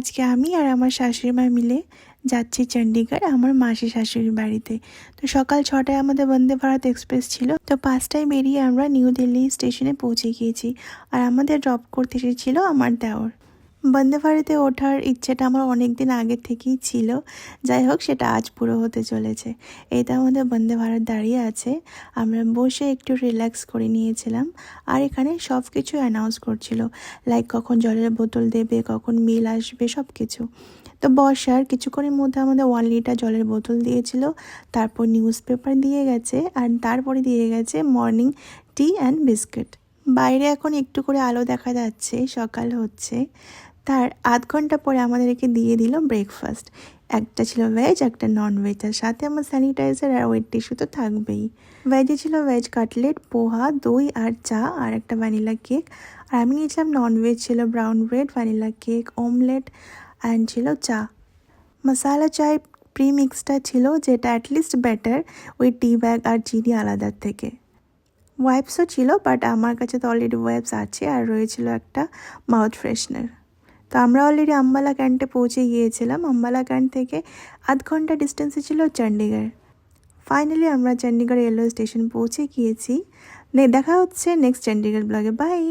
আজকে আমি আর আমার শাশুড়ি মা মিলে যাচ্ছি চণ্ডীগড় আমার মাসি শাশুড়ির বাড়িতে। তো সকাল 6টায় আমাদের বন্দে ভারত এক্সপ্রেস ছিল, তো 5টায় বেরিয়ে আমরা নিউ দিল্লি স্টেশনে পৌঁছে গিয়েছি। আর আমাদের ড্রপ করতে এসেছিল আমার দেওর। বন্দে ভারতে ওঠার ইচ্ছেটা আমার অনেক দিন আগে থেকেই ছিল, যাই হোক সেটা আজ পুরো হতে চলেছে। এটা আমাদের বন্দে ভারত দাঁড়িয়ে আছে, আমরা বসে একটু রিল্যাক্স করে নিয়েছিলাম। আর এখানে সব কিছু অ্যানাউন্স করছিল, লাইক কখন জলের বোতল দেবে, কখন মিল আসবে, সব কিছু। তো বসার কিছুক্ষণের মধ্যে আমাদের 1 লিটার জলের বোতল দিয়েছিল, তারপর নিউজ পেপার দিয়ে গেছে, আর তারপরে দিয়ে গেছে মর্নিং টি অ্যান্ড বিস্কিট। বাইরে এখন একটু করে আলো দেখা যাচ্ছে, সকাল হচ্ছে। তার আধ ঘন্টা পরে আমাদেরকে দিয়ে দিল ব্রেকফাস্ট। একটা ছিল ভেজ, একটা নন ভেজ, আর সাথে আমার স্যানিটাইজার আর ওয়েট টিস্যু তো থাকবেই। ভেজে ছিল ভেজ কাটলেট, পোহা, দই আর চা, আর একটা ভ্যানিলা কেক। আর আমি নিয়েছিলাম নন ভেজ, ছিল brown bread, vanilla cake, omelette and ছিল চা। মশালা চায় প্রিমিক্সটা ছিল, যেটা অ্যাটলিস্ট বেটার, ওই টি ব্যাগ আর চিনি আলাদার থেকে। ওয়াইপসও ছিল, বাট আমার কাছে তো অলরেডি ওয়াইপস আছে, আর রয়েছিল একটা মাউথ ফ্রেশনার। তো আমরা অলরেডি আম্বালা ক্যান্টে পৌঁছে গিয়েছিলাম। আম্বালা ক্যান্ট থেকে আধ ঘন্টা ডিস্টেন্সে ছিল চণ্ডীগড়। ফাইনালি আমরা চণ্ডীগড় রেলওয়ে স্টেশন পৌঁছে গিয়েছি। দেখা হচ্ছে নেক্সট চণ্ডীগড় ব্লগে। বাই।